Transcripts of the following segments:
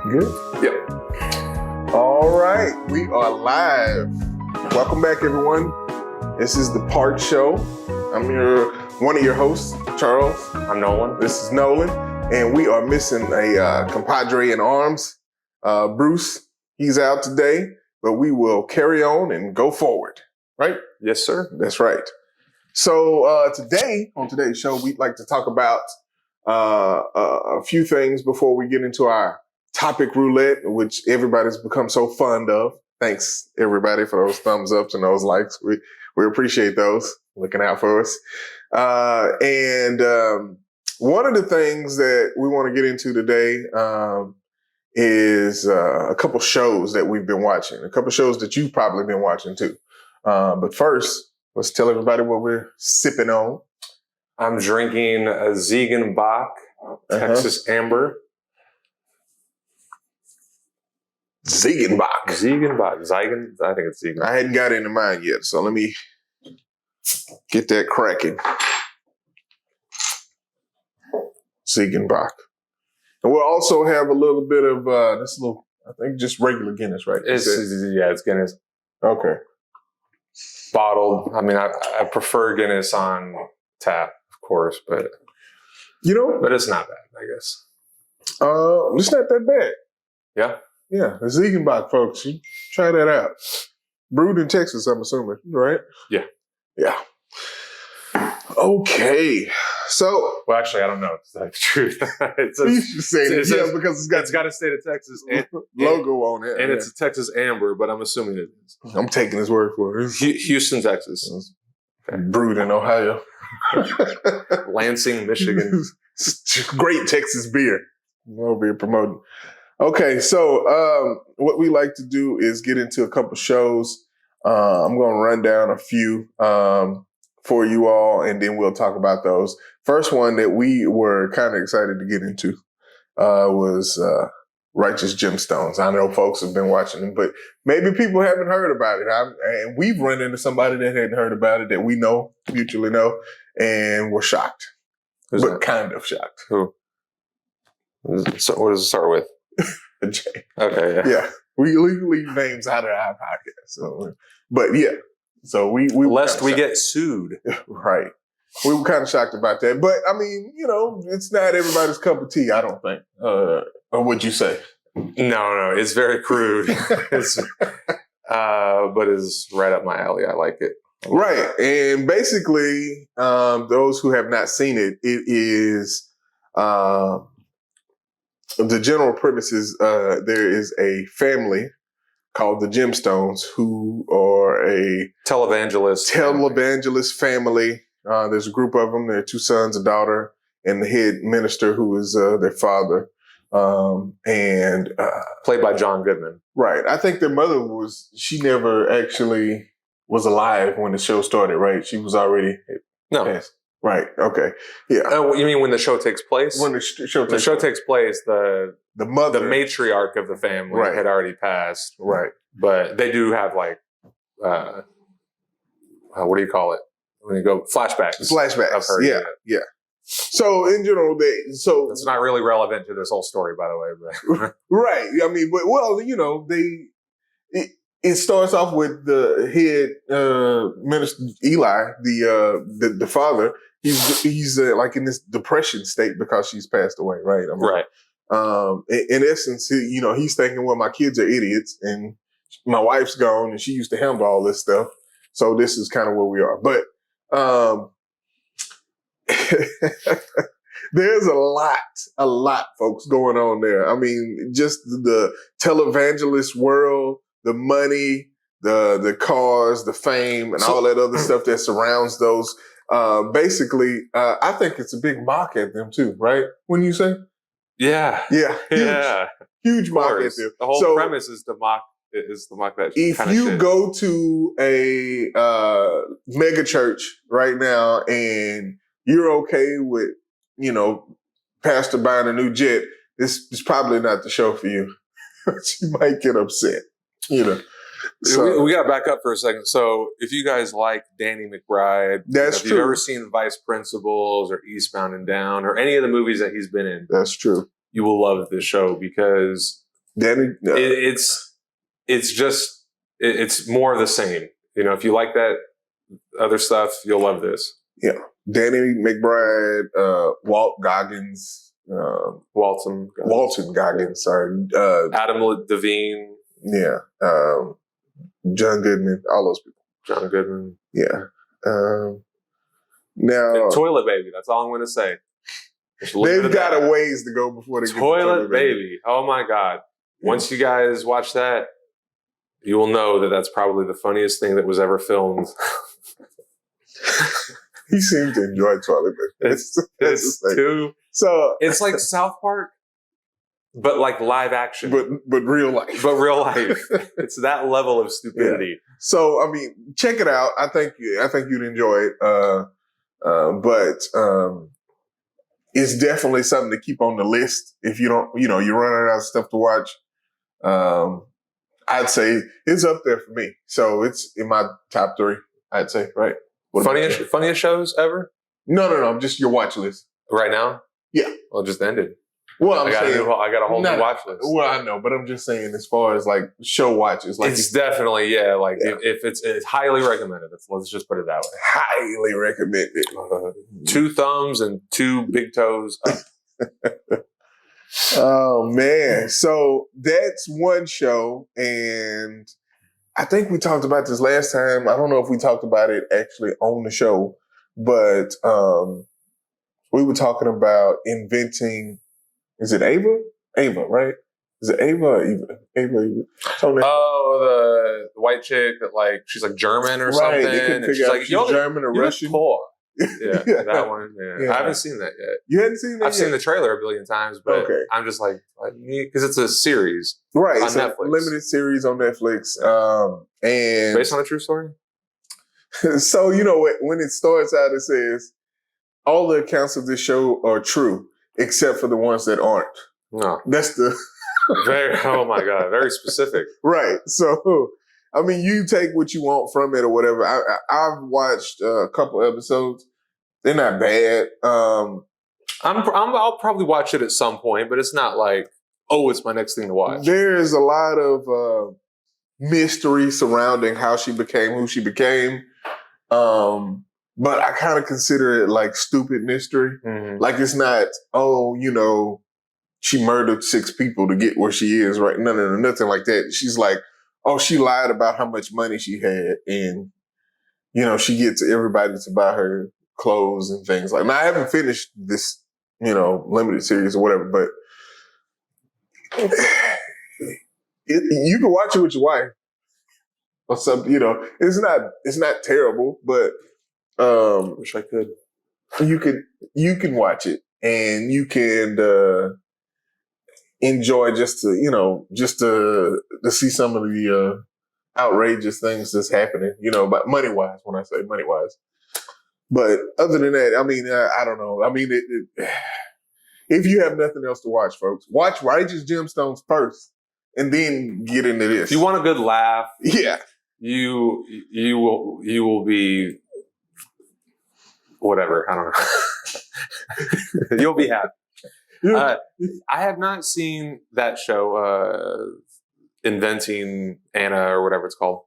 Good? Yep. All right, we are live. Welcome back, everyone. This is the Part Show. I'm one of your hosts, Charles. I'm Nolan. This is Nolan, and we are missing a compadre in arms, Bruce. He's out today, but we will carry on and go forward, right? Yes, sir. That's right. So today, on today's show, we'd like to talk about a few things before we get into our Topic Roulette, which everybody's become so fond of. Thanks, everybody, for those thumbs ups and those likes. We appreciate those, looking out for us. And one of the things that we want to get into today is a couple shows that we've been watching, a couple shows that you've probably been watching too. But first, let's tell everybody what we're sipping on. I'm drinking a Ziegenbach Texas Amber. Ziegenbach. I think it's Ziegenbach. I hadn't got into mine yet, so let me get that cracking. Ziegenbach. And we'll also have a little bit of I think just regular Guinness, right? It's Guinness. Okay. Bottled. I mean, I prefer Guinness on tap, of course, but it's not bad, I guess. It's not that bad. Yeah. Yeah, the Ziegenbach, folks. You try that out. Brewed in Texas, I'm assuming, right? Yeah. Yeah. Okay. So. Well, actually, I don't know. It's the truth. You should say it. Because it's got a state of Texas logo on it. And it's a Texas Amber, but I'm assuming it is. I'm taking his word for it. Houston, Texas. Okay. Brewed in Ohio. Lansing, Michigan. Great Texas beer. We'll be promoting. Okay, so what we like to do is get into a couple shows. I'm going to run down a few for you all, and then we'll talk about those. First one that we were kind of excited to get into was Righteous Gemstones. I know folks have been watching them, but maybe people haven't heard about it. And we've run into somebody that hadn't heard about it that we mutually know, and we're shocked. Who's but that? Kind of shocked. Who? So what does it start with? Jay. Okay, yeah. Yeah. We leave names out of our podcast. So, but yeah. So we lest we get sued. Right. We were kind of shocked about that. But I mean, it's not everybody's cup of tea, I don't think. Or would you say? No, it's very crude. But it's right up my alley. I like it. Right. And basically, those who have not seen it, it is the general premise is there is a family called the Gemstones who are a televangelist family. There's a group of them. There are two sons, a daughter, and the head minister who is their father. And played by John Goodman. Right. I think their mother she never actually was alive when the show started, right? She was already passed. Right. Okay. Yeah. Oh, you mean when the show takes place? When the show takes place, the mother, the matriarch of the family had already passed. Right. But they do have what do you call it? When you go flashbacks. I've heard. Yeah. So in general, it's not really relevant to this whole story, by the way. But. Right. I mean, but it starts off with the head minister Eli, the father. He's like in this depression state because she's passed away, right? Right. In essence, he's thinking, well, my kids are idiots and my wife's gone and she used to handle all this stuff. So this is kind of where we are. But there's a lot, folks, going on there. I mean, just the televangelist world, the money, the cars, the fame, and all that other stuff that surrounds those. Basically, I think it's a big mock at them too, right? Wouldn't you say? Yeah. Yeah. Huge mock at them. The whole premise is to mock that. If you go to a mega church right now and you're okay with, pastor buying a new jet, this is probably not the show for you. She might get upset, So, we got to back up for a second. So if you guys like Danny McBride, if you've ever seen Vice Principals or Eastbound and Down or any of the movies that he's been in, that's true. You will love this show because Danny, it's more of the same. You know, if you like that other stuff, you'll love this. Yeah. Danny McBride, Walt Goggins, Walton Goggins, sorry. Adam Devine. Yeah. John Goodman, all those people. John Goodman. Yeah. Now. And Toilet Baby, that's all I'm going to say. They've got a ways to go before they get to Toilet Baby. Oh my God. Once you guys watch that, you will know that that's probably the funniest thing that was ever filmed. He seemed to enjoy Toilet Baby. It's too. So it's like South Park, but like live action. But real life. But real life. It's that level of stupidity. Yeah. So I mean, check it out. I think you'd enjoy it. But it's definitely something to keep on the list if you don't, you're running out of stuff to watch. I'd say it's up there for me. So it's in my top 3, I'd say, right? Funniest shows ever? No. Just your watch list. Right now? Yeah. Well, it just ended. Well, I got a whole new watch list. Well, I know, but I'm just saying as far as like show watches. Like it's definitely, if it's highly recommended. Let's just put it that way. Highly recommended. 2 thumbs and 2 big toes up. Oh, man. So that's one show. And I think we talked about this last time. I don't know if we talked about it actually on the show, but we were talking about inventing, is it Ava? Ava, right? Is it Ava or Eva? Ava. Oh, the white chick that she's like German or something. They couldn't figure out if she's German or Russian. Yeah, that one. Yeah. I haven't seen that yet. You hadn't seen that I've seen the trailer a billion times, but I'm just like, because it's a series. Right. On it's Netflix. A limited series on Netflix. And based on a true story? So, when it starts out, it says, all the accounts of this show are true, except for the ones that aren't. No. That's the... oh my God, very specific. Right. So, I mean, you take what you want from it or whatever. I've watched a couple episodes. They're not bad. I'll probably watch it at some point, but it's not like, it's my next thing to watch. There's a lot of mystery surrounding how she became who she became. But I kind of consider it like stupid mystery. Mm-hmm. Like it's not, she murdered 6 people to get where she is, right? No, nothing like that. She's like, she lied about how much money she had. And, she gets everybody to buy her clothes and things like that. Now, I haven't finished this, limited series or whatever, but you can watch it with your wife or something, it's not terrible, but wish I could. You can watch it and you can enjoy just to see some of the outrageous things that's happening, but money wise, when I say money wise. But other than that, I mean, I don't know. I mean, if you have nothing else to watch, folks, watch Righteous Gemstones first and then get into this. If you want a good laugh, yeah, you will be whatever. I don't know. You'll be happy. I have not seen that show, Inventing Anna or whatever it's called.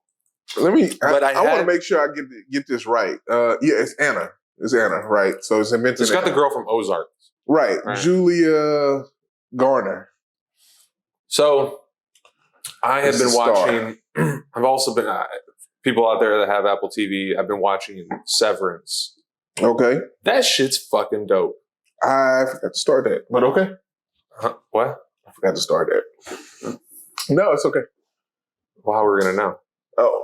I want to make sure I get this right. It's Anna. It's Anna, right? So it's Inventing. It's got the girl from Ozark. Right. Julia Garner. So I have been watching, I've also been, people out there that have Apple TV, I've been watching Severance. Okay. That shit's fucking dope. I forgot to start that, but okay. What? I forgot to start that. No, it's okay. Well, how are we going to know? Oh.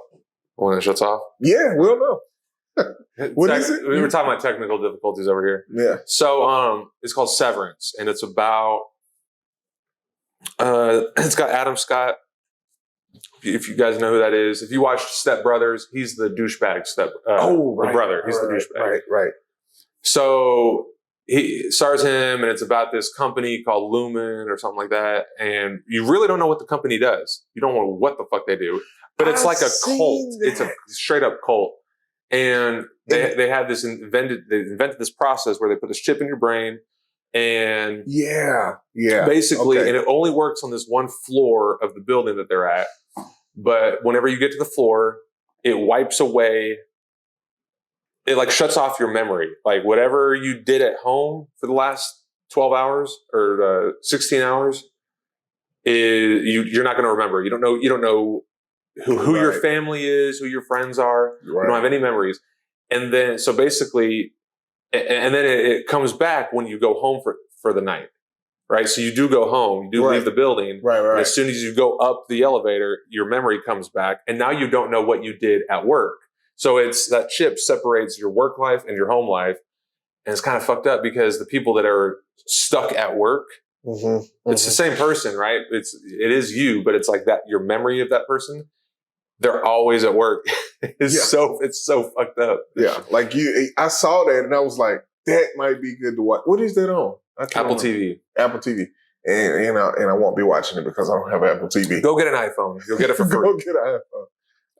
When it shuts off? Yeah, we'll know. What is it? We were talking about technical difficulties over here. Yeah. So it's called Severance, and it's about, it's got Adam Scott. If you guys know who that is. If you watch Step Brothers, he's the douchebag the brother. He's the douchebag. Right. So he stars him, and it's about this company called Lumen or something like that. And you really don't know what the company does. You don't know what the fuck they do. But it's like a cult. It's a straight up cult. And they invented this process where they put this chip in your brain, And yeah. Basically, Okay. and it only works on this one floor of the building that they're at. But whenever you get to the floor, it wipes away. It like shuts off your memory. Like whatever you did at home for the last 12 hours or 16 hours, you're not going to remember. You don't know who your family is, who your friends are. Right. You don't have any memories. And then, so basically, and then it comes back when you go home for the night. Right. So you do go home, you do leave the building. Right. And as soon as you go up the elevator, your memory comes back. And now you don't know what you did at work. So it's that chip separates your work life and your home life. And it's kind of fucked up because the people that are stuck at work, it's the same person, right? It is you, but it's like that, your memory of that person, they're always at work. It's so fucked up. Yeah. Like I saw that and I was like, that might be good to watch. What is that on? Apple TV. Apple TV. And I won't be watching it because I don't have Apple TV. Go get an iPhone. You'll get it for free. Go get an iPhone.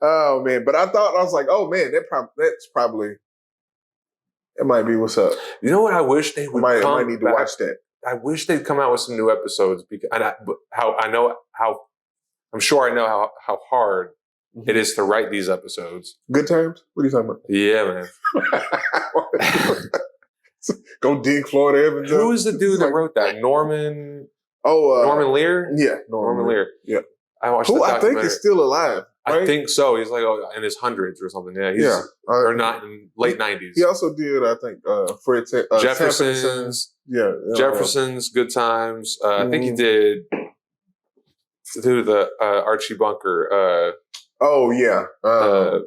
Oh man. But I was like, oh man, that's probably, it might be what's up. You know what I wish they would I might need to watch that. I wish they'd come out with some new episodes because I'm sure I know how hard it is to write these episodes. Good Times? What are you talking about? Yeah, man. Go dig Florida Evans. Who was the dude that wrote that? Norman Lear? Yeah. Norman Lear. Yeah. I watched who I think is still alive. Right? I think so. He's like in his hundreds or something. Yeah. Or not in late 90s. He also did, I think, Fred Jefferson's. Yeah. Jefferson's, Good Times. I think he did the Archie Bunker. Oh, yeah. Oh,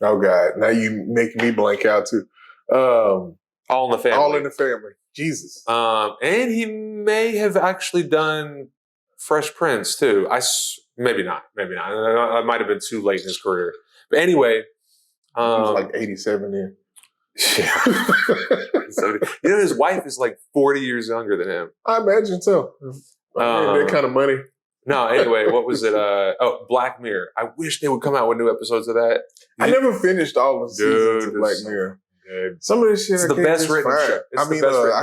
God. Now you make me blank out, too. All in the Family. All in the Family. Jesus. And he may have actually done Fresh Prince, too. Maybe not. That might have been too late in his career. But anyway. He was like 87 then. Yeah. His wife is like 40 years younger than him. I imagine so. That kind of money. No, anyway, what was it? Black Mirror. I wish they would come out with new episodes of that. I never finished all the seasons of Black Mirror. Some of this shit it's the best written show. I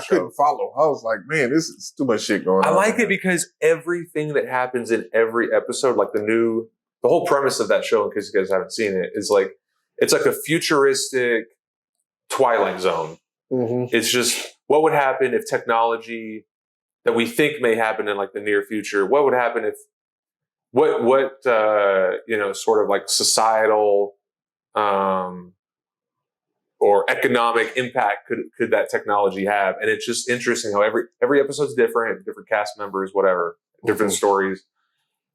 couldn't follow. I was like, man, this is too much shit going on. I like it because everything that happens in every episode, like the whole premise of that show, in case you guys haven't seen it, is like, it's like a futuristic Twilight Zone. Mm-hmm. It's just, what would happen if technology that we think may happen in like the near future, what would happen if, sort of like societal, or economic impact could that technology have? And it's just interesting how every episode's different cast members, whatever, different stories.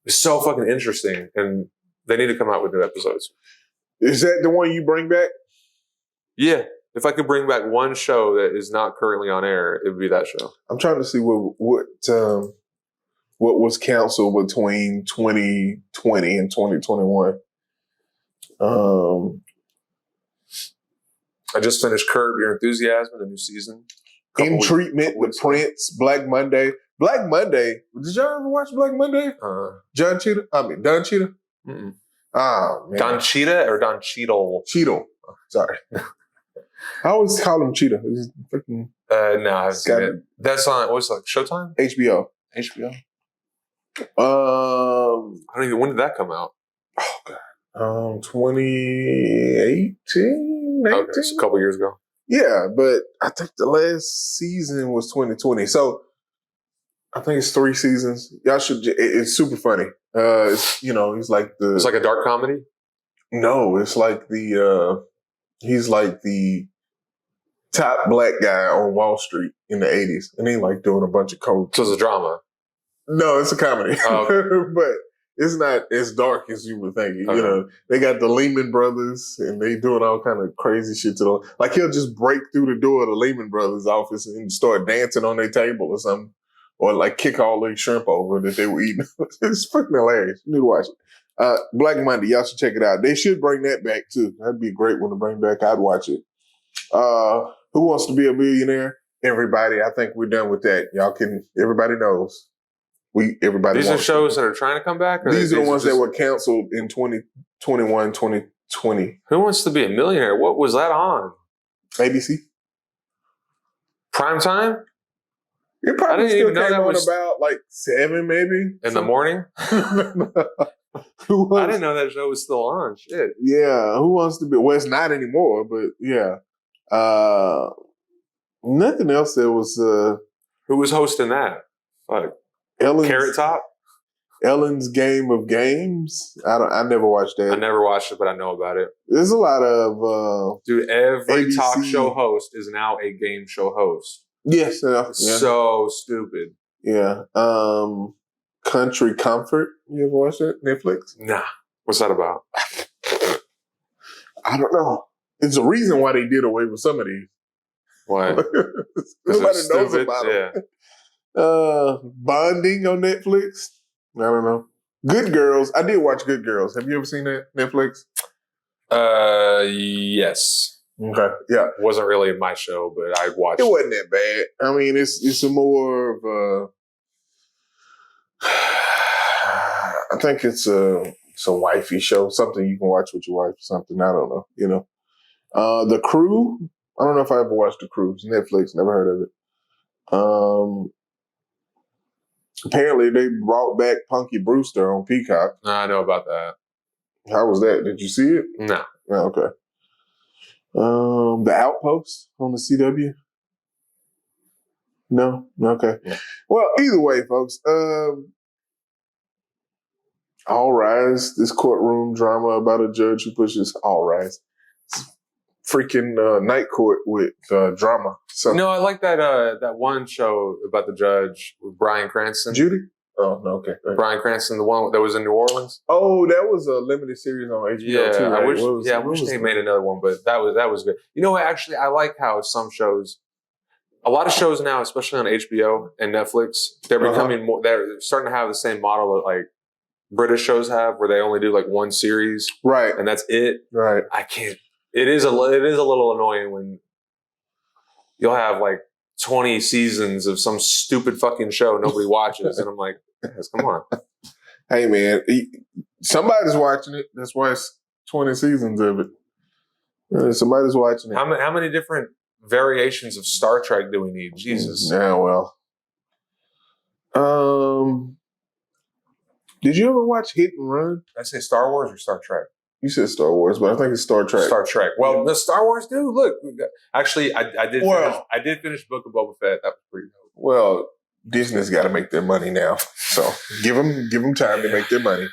It's so fucking interesting, and they need to come out with new episodes. Is that the one you bring back? Yeah. If I could bring back one show that is not currently on air, it would be that show. I'm trying to see what was canceled between 2020 and 2021. I just finished Curb Your Enthusiasm, the new season. In Treatment, The Prince, Black Monday. Black Monday. Did y'all ever watch Black Monday? Don Cheadle? Mm-mm. Oh, man. Don Cheadle or Don Cheadle? Cheadle. Oh, sorry. I always call him Cheetah. No, I haven't seen it. That's on, what's it, like, Showtime? HBO. I don't even, when did that come out? Oh, God. 2018, 19? Okay, so a couple years ago. Yeah, but I think the last season was 2020. So I think it's 3 seasons. Y'all should, it's super funny. It's like it's like a dark comedy? No, it's like he's like the top black guy on Wall Street in the 80s. And he like doing a bunch of coke. So it's a drama? No, it's a comedy. Oh, okay. But it's not as dark as you would think. Okay. They got the Lehman Brothers and they doing all kind of crazy shit to them. Like he'll just break through the door of the Lehman Brothers office and start dancing on their table or something. Or like kick all their shrimp over that they were eating. It's fucking hilarious. You need to watch it. Black Monday, y'all should check it out. They should bring that back too. That'd be a great one to bring back. I'd watch it. Who Wants to Be a Millionaire? Everybody. I think we're done with that. Everybody knows. These are shows that are trying to come back? Or these are the ones that were canceled in 2021, 2020. Who Wants to Be a Millionaire? What was that on? ABC. Prime time? It probably didn't still even know came that on was- about like 7 maybe. In the morning? Who I wants, didn't know that show was still on. Shit. yeah, who wants to be? Well, it's not anymore, but yeah. Nothing else that was Who was hosting that? Fuck. Carrot Top? Ellen's Game of Games. I never watched that. I never watched it, but I know about it. There's a lot of Dude, every ABC. talk show host is now a game show host. yes, yeah. So stupid. Yeah. Country Comfort. You ever watch that? Netflix? Nah. What's that about? I don't know. It's a reason why they did away with some of these. What? Nobody knows Stupid? about Yeah. them. Bonding on Netflix. I don't know. Good Girls. I did watch Good Girls. Have you ever seen that? Netflix? Yes. Okay. Yeah. Wasn't really my show, but I watched It wasn't that bad. I mean, it's a more of a. I think it's a wifey show, something you can watch with your wife or something. I don't know. You know, The Crew. I don't know if I ever watched The Crew. It's Netflix. Never heard of it. Apparently, they brought back Punky Brewster on Peacock. I know about that. How was that? Did you see it? No. Oh, okay. The Outpost on the CW. No. Okay. Yeah. Well, either way, folks. All Rise. This courtroom drama about a judge who pushes All Rise. Freaking night court with drama. So No, I like that one show about the judge with Bryan Cranston. Judy. Oh no. Okay. Right. Bryan Cranston, the one that was in New Orleans. Oh, that was a limited series on HBO Yeah, too. Right? I wish they made another one, but that was good. You know what? Actually, I like how some shows, a lot of shows now, especially on HBO and Netflix, they're becoming more. They're starting to have the same model that like British shows have, where they only do like one series, Right. and that's it. Right. I can't. It is a little annoying when you'll have like 20 seasons of some stupid fucking show nobody watches, and I'm like, yes, come on. Hey man, somebody's watching it. That's why it's 20 seasons of it. Somebody's watching it. How many different variations of Star Trek do we need? Jesus. Yeah, well. Did you ever watch Hit and Run? Did I say Star Wars or Star Trek? You said Star Wars, but I think it's Star Trek. Star Trek. Well, the Star Wars, dude. Look, actually, I did finish Book of Boba Fett. That was pretty dope. Well, Disney's got to make their money now, so give them time to make their money.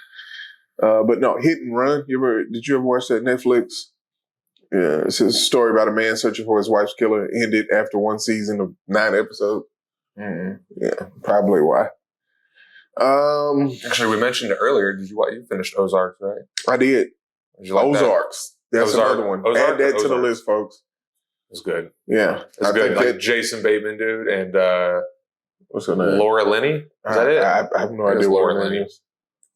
But no, Hit and Run. Did you ever watch that Netflix? Yeah, it's a story about a man searching for his wife's killer. Ended after one season of 9 episodes. Mm-hmm. Yeah, probably why. Actually, we mentioned it earlier. You finished Ozarks, right? I did. Did you like Ozarks. That's another one. Ozark Add that to the Ozarks? list, folks. It's good. Yeah, It's good. Like Jason Bateman, dude, and what's her name? Laura Linney. Is that it? I have no It's idea what Laura her name Linney. is.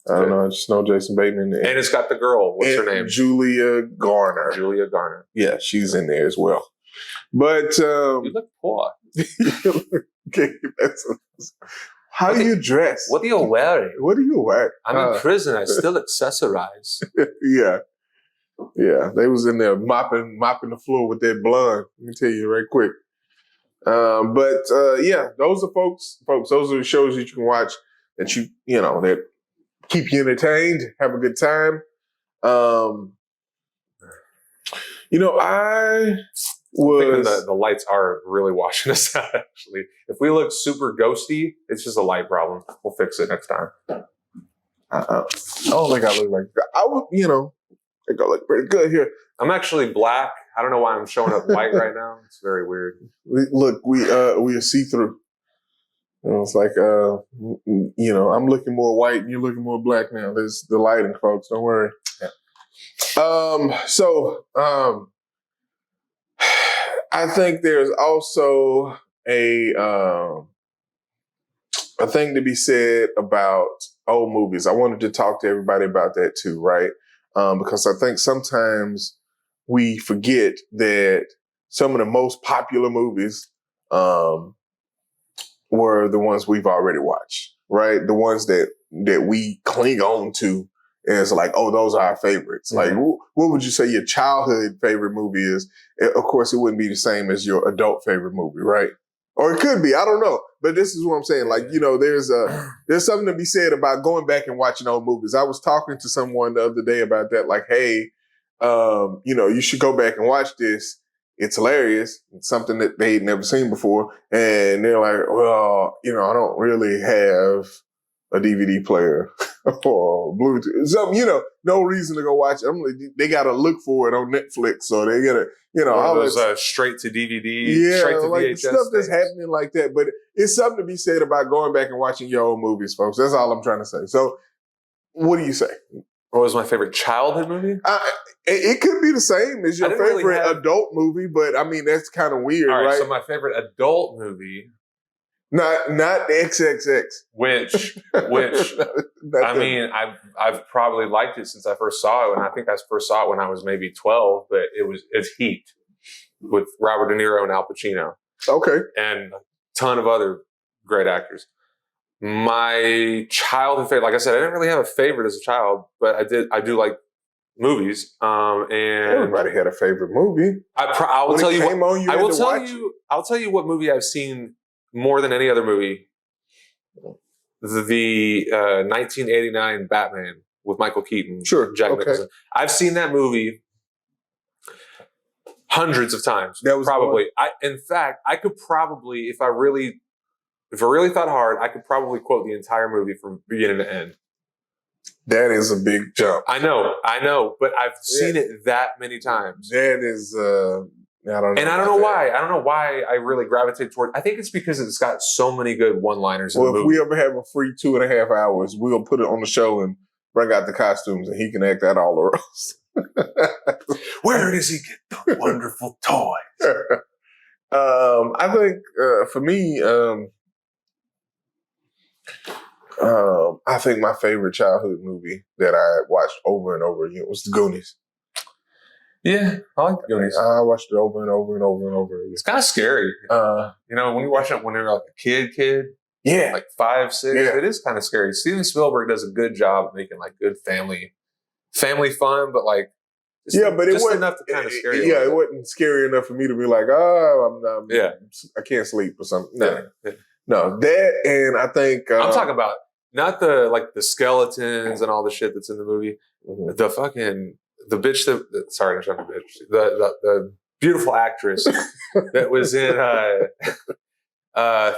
I don't know. I just know Jason Bateman. And it's got the girl. What's her name? Julia Garner. Julia Garner. Yeah, she's in there as well. But You look poor. okay, how do you dress? What are you wearing? What do you wear? I'm in prison. I still accessorize. Yeah. Yeah, they was in there mopping the floor with that blonde. Let me tell you right quick. But yeah, those are folks. Those are the shows that you can watch that that keep you entertained, have a good time. I was the lights are really washing us out. Actually, if we look super ghosty, it's just a light problem. We'll fix it next time. I don't think I look like that. I would, I think I look pretty good here. I'm actually black. I don't know why I'm showing up white right now. It's very weird. We are see-through. It's like, I'm looking more white and you're looking more black now. There's the lighting, folks. Don't worry. Yeah. I think there's also a thing to be said about old movies. I wanted to talk to everybody about that too, right? Because I think sometimes we forget that some of the most popular movies were the ones we've already watched, right? The ones that we cling on to as like, oh, those are our favorites. Mm-hmm. Like, what would you say your childhood favorite movie is? Of course, it wouldn't be the same as your adult favorite movie, right? Or it could be. I don't know. But this is what I'm saying. Like, there's something to be said about going back and watching old movies. I was talking to someone the other day about that. Like, hey, you should go back and watch this. It's hilarious. It's something that they'd never seen before. And they're like, well, I don't really have a DVD player or Bluetooth. Something, no reason to go watch it. They got to look for it on Netflix. So they got to, all those straight to DVD, straight to like VHS stuff that's happening like that. But it's something to be said about going back and watching your old movies, folks. That's all I'm trying to say. So what do you say? What was my favorite childhood movie? It could be the same as your favorite adult movie, but I mean, that's kind of weird, all right? So my favorite adult movie. Not XXX. Which I mean, I've probably liked it since I first saw it, and I think I first saw it when I was maybe 12. But it's Heat with Robert De Niro and Al Pacino. Okay, and a ton of other great actors. My childhood favorite, like I said, I didn't really have a favorite as a child, but I do like movies. And everybody had a favorite movie. I'll tell you what movie I've seen more than any other movie. The 1989 Batman with Michael Keaton. Sure. Jack Nicholson. I've seen that movie hundreds of times. That was probably. In fact, I could probably, if I really thought hard, I could probably quote the entire movie from beginning to end. That is a big jump. I know, but I've seen it that many times. That is, I don't know. And I don't know why. I don't know why I really gravitate toward. I think it's because it's got so many good one-liners in the movie. If we ever have a free 2.5 hours, we'll put it on the show and bring out the costumes, and he can act out all the roles. Where does he get the wonderful toys? I think for me, I think my favorite childhood movie that I watched over and over again was The Goonies. Yeah, I like The Goonies. I watched it over and over and over and over again. It's kind of scary. When you watch it when you're like a kid, yeah, like 5, 6, it is kind of scary. Steven Spielberg does a good job of making like good family fun, but like but it wasn't enough to kind of scare you. Yeah, it wasn't scary enough for me to be like, I can't sleep or something. No, that, and I think I'm talking about not the skeletons and all the shit that's in the movie. Mm-hmm. The bitch sorry, not the bitch. The beautiful actress that was in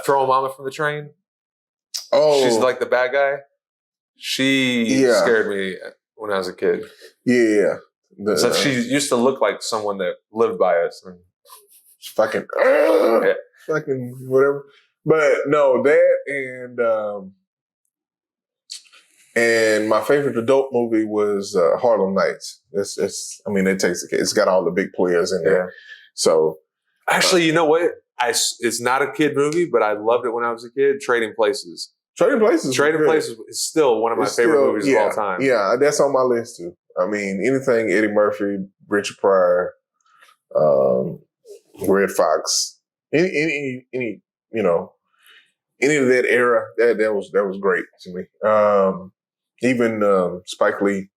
Throw a Mama from the Train. Oh, she's like the bad guy. She scared me when I was a kid. Yeah. So she used to look like someone that lived by us. And fucking whatever. But no, that and my favorite adult movie was Harlem Nights. It takes it's got all the big players in there. So actually, you know what? It's not a kid movie, but I loved it when I was a kid. Trading Places. Trading Places is still one of my favorite movies of all time. Yeah, that's on my list too. I mean, anything Eddie Murphy, Richard Pryor, Red Fox, any of that era, that was great to me. Even Spike Lee,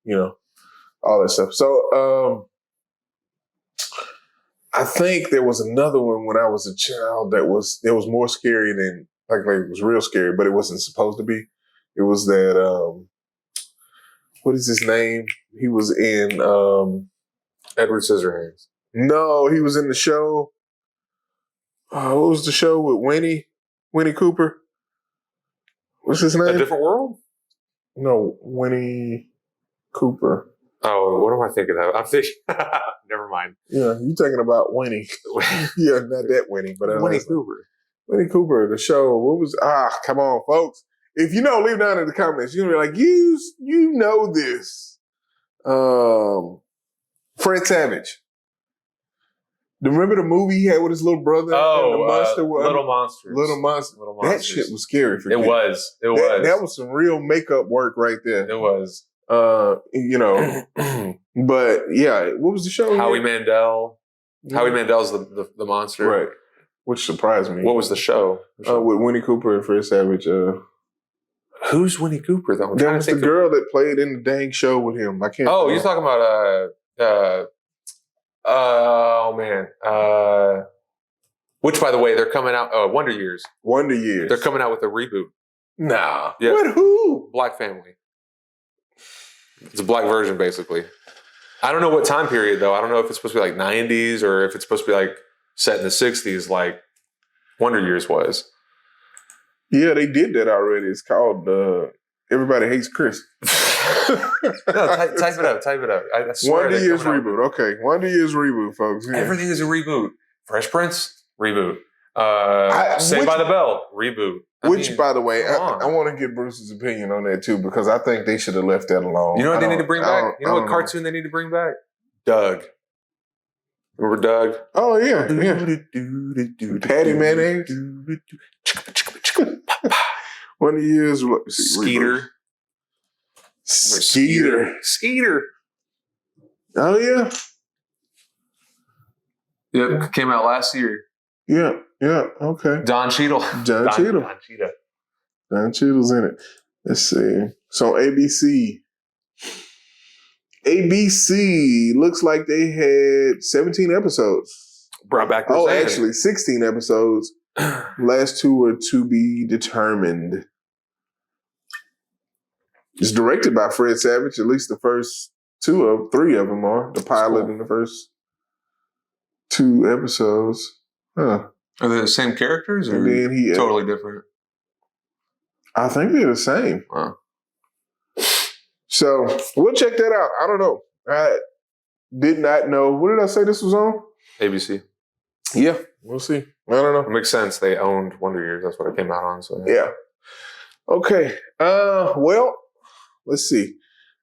all that stuff. So I think there was another one when I was a child that was more scary than like it was real scary, but it wasn't supposed to be. It was that what is his name? He was in Edward Scissorhands. No, he was in the show. What was the show with Winnie Cooper? What's his name? A Different World? No, Winnie Cooper. Oh, what am I thinking of? I'm thinking. Never mind. Yeah, you're thinking about Winnie. Yeah, not that Winnie, but Winnie Cooper. Winnie Cooper. The show. What was? Come on, folks. If you know, leave down in the comments. You're gonna be like, you know this. Fred Savage. Remember the movie he had with his little brother? Oh, and the monster Little Monsters. Little Monsters. That shit was scary for kids. It was. That was some real makeup work right there. It was. But yeah, what was the show? Howie Mandel. Yeah. Howie Mandel's the monster. Right. Which surprised me. What was the show? With Winnie Cooper and Fred Savage. Who's Winnie Cooper though? That was the girl that played in the dang show with him. I can't. Oh, you're talking about oh man. Which, by the way, they're coming out. Wonder Years. Wonder Years. They're coming out with a reboot. Nah. Yeah. With who? Black Family. It's a black version, basically. I don't know what time period, though. I don't know if it's supposed to be like 90s or if it's supposed to be like set in the 60s like Wonder Years was. Yeah, they did that already. It's called Everybody Hates Chris. No, type it up. Type it up. I swear Wonder Years reboot. Okay. Wonder Years reboot, folks. Yeah. Everything is a reboot. Fresh Prince, reboot. Saved by the Bell, reboot. By the way, I want to get Bruce's opinion on that too, because I think they should have left that alone. You know what they need to bring back? You know what cartoon they need to bring back? Doug. Remember Doug? Oh, yeah. Patty Mayonnaise. Wonder Years. Skeeter. Skeeter. Oh, yeah. Yep, came out last year. Yeah, okay. Don Cheadle. Don Cheadle's in it. Let's see. So ABC. ABC looks like they had 17 episodes. Brought back. Actually, 16 episodes. Last 2 are to be determined. It's directed by Fred Savage. At least the first 3 of them are. The pilot and the first 2 episodes. Huh. Are they the same characters or totally different? I think they're the same. Wow. So we'll check that out. I don't know. I did not know. What did I say this was on? ABC. Yeah, we'll see. I don't know. It makes sense. They owned Wonder Years. That's what it came out on. So yeah. Okay. Well, let's see.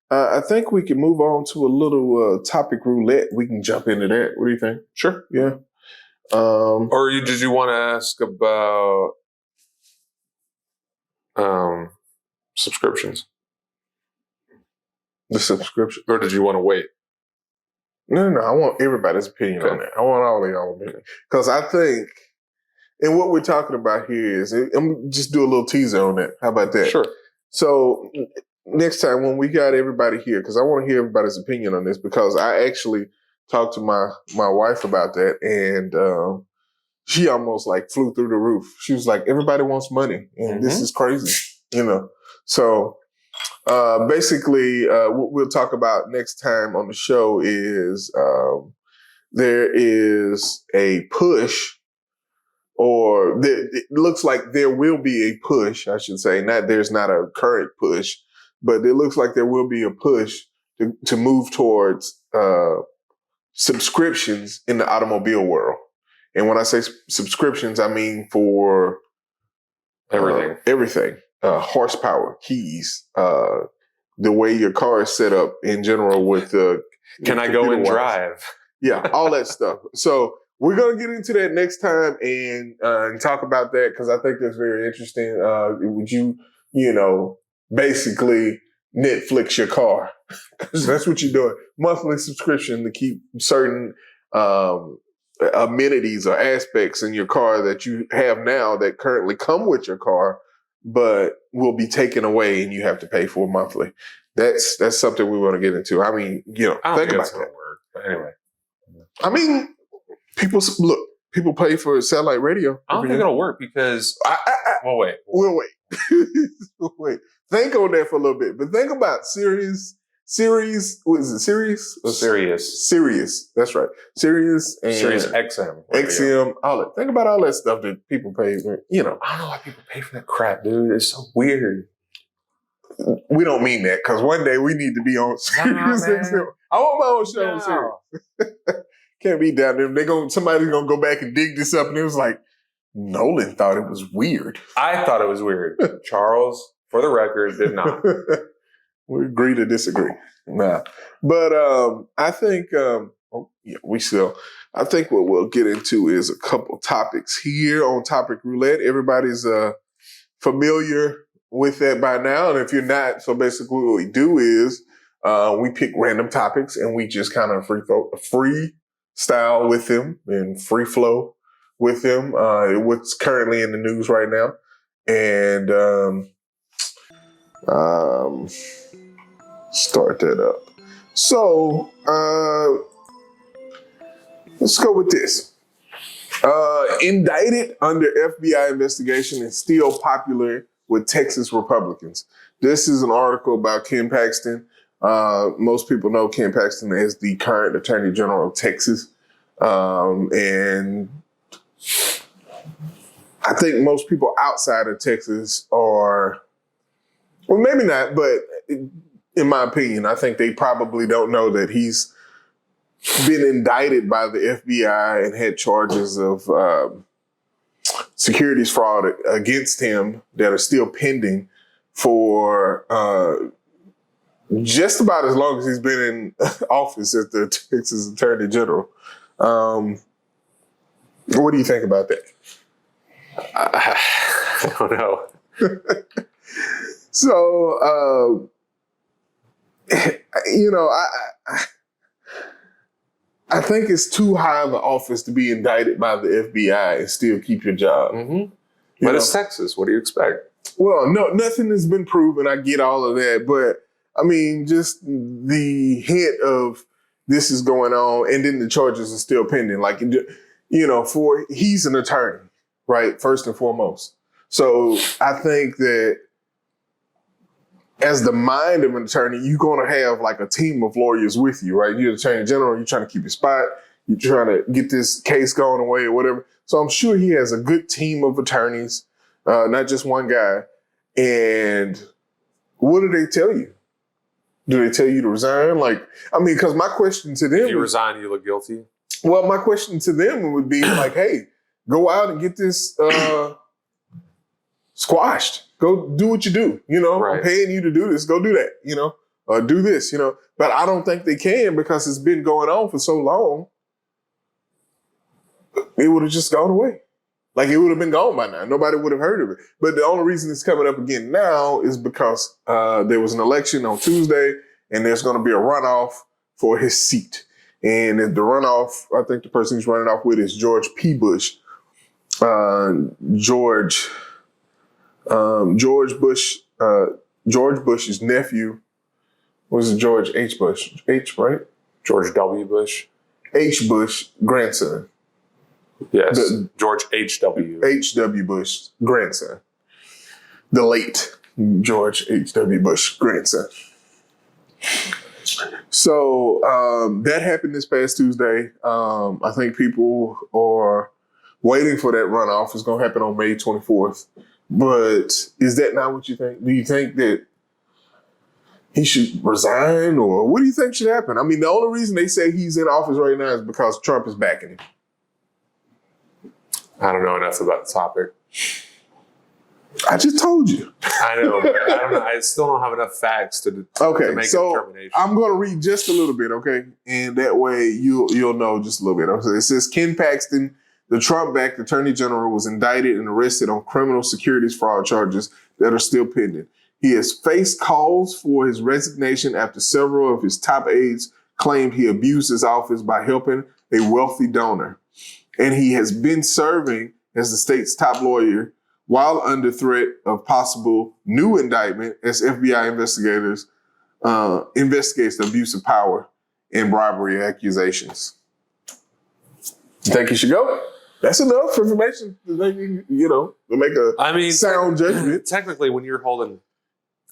I think we can move on to a little topic roulette. We can jump into that. What do you think? Sure. Yeah. Or did you want to ask about subscriptions? The subscription? Or did you want to wait? No. I want everybody's opinion on that. I want all of y'all opinion. Because I think, and what we're talking about here is, I'm just do a little teaser on that. How about that? Sure. So next time when we got everybody here, because I want to hear everybody's opinion on this, because I actually talked to my wife about that, and she almost like flew through the roof. She was like, everybody wants money, and this is crazy, So basically, what we'll talk about next time on the show is there is a push, or it looks like there will be a push, I should say. There's not a current push, but it looks like there will be a push to move towards subscriptions in the automobile world. And when I say subscriptions, I mean for everything. Horsepower, keys, the way your car is set up in general with the... Can I go and drive? Yeah, all that stuff. So we're going to get into that next time and talk about that, because I think that's very interesting. Would you, basically Netflix your car? Because that's what you're doing. Monthly subscription to keep certain amenities or aspects in your car that you have now that currently come with your car, but will be taken away and you have to pay for monthly. That's something we want to get into. I mean, think about that. Work, but anyway. I mean, people pay for satellite radio. I don't think it'll work because... We'll wait. Wait. Think on that for a little bit. But think about Sirius. What is it? Sirius? Sirius. That's right. Sirius and Sirius XM. XM. All that. Think about all that stuff that people pay for, I don't know why people pay for that crap, dude. It's so weird. We don't mean that, because one day we need to be on Sirius XM. I want my own show on Sirius. Can't be down there. Somebody's gonna go back and dig this up, and it was like, Nolan thought it was weird. I thought it was weird. Charles, for the record, did not. We agree to disagree. Nah. But I think I think what we'll get into is a couple topics here on Topic Roulette. Everybody's familiar with that by now. And if you're not, so basically what we do is we pick random topics and we just kind of free style with them and free flow with them. What's currently in the news right now. And start that up. So let's go with this. Indicted under FBI investigation and still popular with Texas Republicans. This is an article about Ken Paxton. Most people know Ken Paxton as the current Attorney General of Texas. And I think most people outside of Texas are, well, maybe not, but in my opinion, I think they probably don't know that he's been indicted by the FBI and had charges of securities fraud against him that are still pending for just about as long as he's been in office as the Texas Attorney General. What do you think about that? I don't know. So, I think it's too high of an office to be indicted by the FBI and still keep your job. Mm-hmm. But it's Texas. What do you expect? Well, no, nothing has been proven. I get all of that. But, I mean, just the hint of this is going on and then the charges are still pending. Like, he's an attorney, right? First and foremost. So I think that as the mind of an attorney, you're going to have like a team of lawyers with you, right? You're the attorney general, you're trying to keep your spot, you're trying to get this case going away or whatever. So I'm sure he has a good team of attorneys, not just one guy. And what do they tell you? Do they tell you to resign? Because my question to them— if you resign, you look guilty? Well, my question to them would be like, hey, go out and get this squashed. Go do what you do, Right. I'm paying you to do this. Go do that, do this, But I don't think they can because it's been going on for so long. It would have just gone away. Like it would have been gone by now. Nobody would have heard of it. But the only reason it's coming up again now is because there was an election on Tuesday and there's going to be a runoff for his seat. And the runoff, I think the person he's running off with is George P. Bush. George Bush's nephew was George H. Bush. H, right? George W. Bush. H. Bush, grandson. Yes, George H.W. H.W. Bush, grandson. The late George H.W. Bush, grandson. So that happened this past Tuesday. I think people are waiting for that runoff. It's going to happen on May 24th. But is that not what you think? Do you think that he should resign, or what do you think should happen? I mean, the only reason they say he's in office right now is because Trump is backing him. I don't know enough about the topic. I just told you. I know, but I don't know. I still don't have enough facts to make a determination. I'm going to read just a little bit, okay? And that way you'll know just a little bit. Okay? It says Ken Paxton, the Trump-backed Attorney General, was indicted and arrested on criminal securities fraud charges that are still pending. He has faced calls for his resignation after several of his top aides claimed he abused his office by helping a wealthy donor. And he has been serving as the state's top lawyer while under threat of possible new indictment as FBI investigates the abuse of power and bribery accusations. You think he should go? That's enough information to make to make a sound judgment. Technically, when you're holding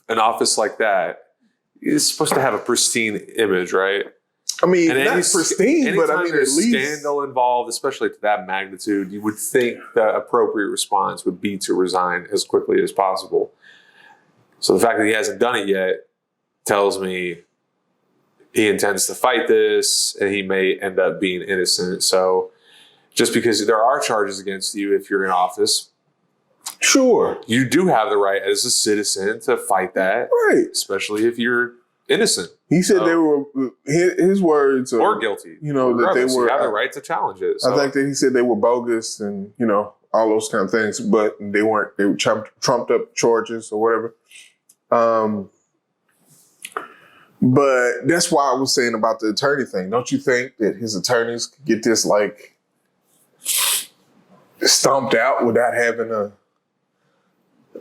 an office like that, it's supposed to have a pristine image, right? I mean, not pristine, but I mean, at least scandal involved, especially to that magnitude, you would think the appropriate response would be to resign as quickly as possible. So the fact that he hasn't done it yet tells me he intends to fight this, and he may end up being innocent. So just because there are charges against you if you're in office, sure, you do have the right as a citizen to fight that, right? Especially if you're innocent. He said they were, his words, or guilty. That they were. You have the right to challenge it. So. I think that he said they were bogus and all those kind of things, but they weren't. They were trumped up charges or whatever. But that's why I was saying about the attorney thing. Don't you think that his attorneys could get this stomped out without having a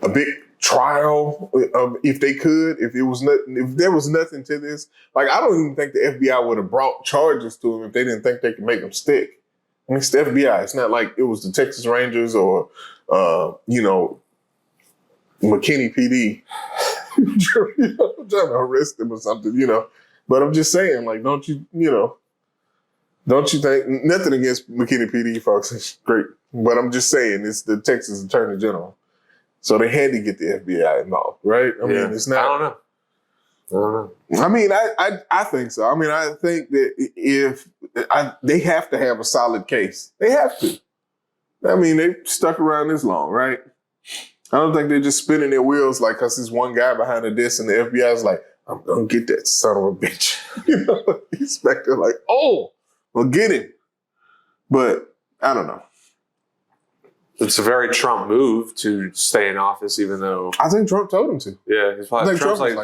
big trial, if they could, if there was nothing to this? I don't even think the FBI would have brought charges to him if they didn't think they could make him stick. I mean, it's the FBI. It's not like it was the Texas Rangers or, McKinney PD. Trying to arrest him or something, But I'm just saying, like, don't you think, nothing against McKinney PD, folks, it's great. But I'm just saying, it's the Texas Attorney General. So they had to get the FBI involved, right? I mean, it's not. I don't know. I mean, I think so. I mean, I think that they have to have a solid case. They have to. I mean, they stuck around this long, right? I don't think they're just spinning their wheels like, because there's one guy behind the desk and the FBI is like, I'm going to get that son of a bitch. He's back there like, oh, well, get him. But I don't know. It's a very Trump move to stay in office, even though I think Trump told him to. Yeah, he's probably Trump's like,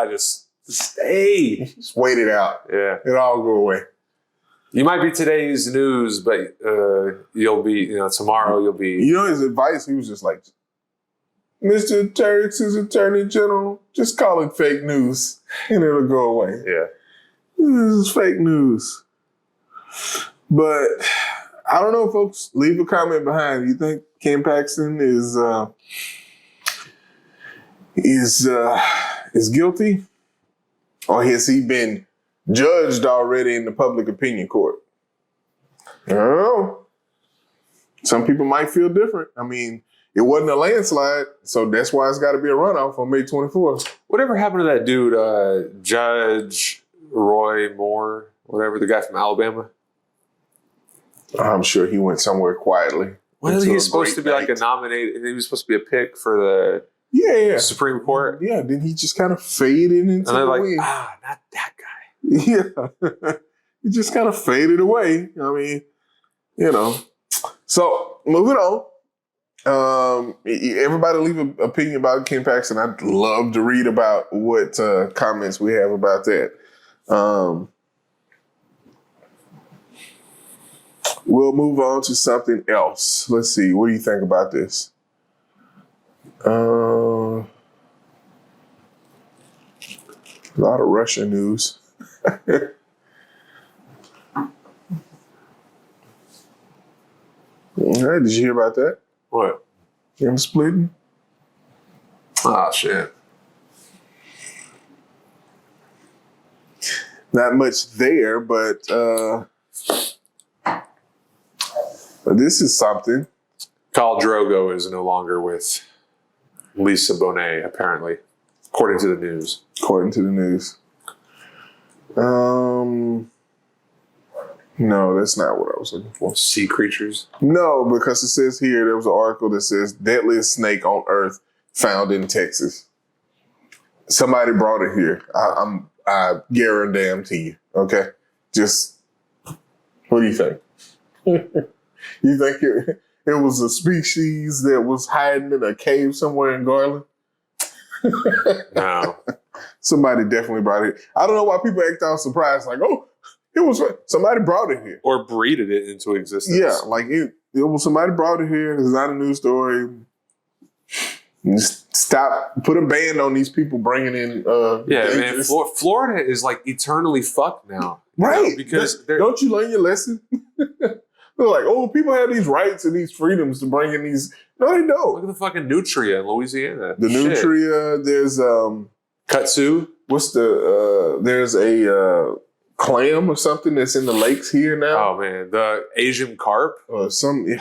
just stay. Just wait it out. Yeah. It'll all go away. You might be today's news, but you'll be, tomorrow you'll be. His advice, he was just like, Mr. Texas Attorney General, just call it fake news and it'll go away. Yeah. This is fake news. But I don't know, folks. Leave a comment behind. You think Ken Paxton is guilty? Or has he been judged already in the public opinion court? I don't know. Some people might feel different. I mean, it wasn't a landslide, so that's why it's got to be a runoff on May 24th. Whatever happened to that dude, Judge Roy Moore, whatever, the guy from Alabama? I'm sure he went somewhere quietly. Wasn't he supposed to be like a nominated? He was supposed to be a pick for the Supreme Court. Yeah, then he just kind of faded into the wind. Not that guy. Yeah, he just kind of faded away. I mean, So moving on. Everybody leave an opinion about Ken Paxton. I'd love to read about what comments we have about that. We'll move on to something else. Let's see. What do you think about this? A lot of Russian news. All right, did you hear about that? What? Him splitting? Oh, shit. Not much there, but this is something. Khal Drogo is no longer with Lisa Bonet, apparently, according to the news. According to the news. No, that's not what I was looking for. Sea creatures? No, because it says here, there was an article that says deadliest snake on earth found in Texas. Somebody brought it here. I guarantee you. Okay? Just, what do you think? You think it was a species that was hiding in a cave somewhere in Garland? No. Somebody definitely brought it. I don't know why people act all surprised, like, oh, it was somebody brought it here. Or breeded it into existence. Yeah, like it was somebody brought it here. It's not a news story. Stop, put a ban on these people bringing in. Man, Florida is like eternally fucked now. Right. Because don't you learn your lesson? They're like, oh, people have these rights and these freedoms to bring in these. No, they don't. Look at the fucking nutria in Louisiana. The nutria, there's kudzu. What's there's a clam or something that's in the lakes here now. Oh man, the Asian carp. Man.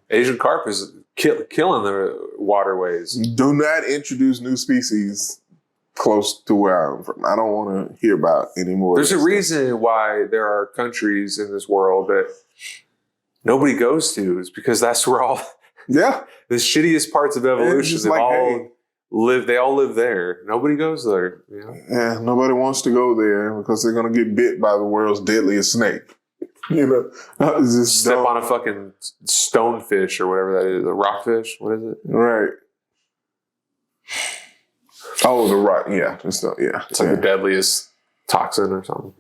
Asian carp is killing the waterways. Do not introduce new species close to where I'm from. I don't want to hear about anymore. There's a reason why there are countries in this world that nobody goes to. Is because that's where all the shittiest parts of evolution they all live there. Nobody goes there. Yeah, nobody wants to go there because they're gonna get bit by the world's deadliest snake. Step on a fucking stonefish or whatever that is, a rockfish. What is it? Right. Oh, the rock. Yeah, it's like the deadliest toxin or something.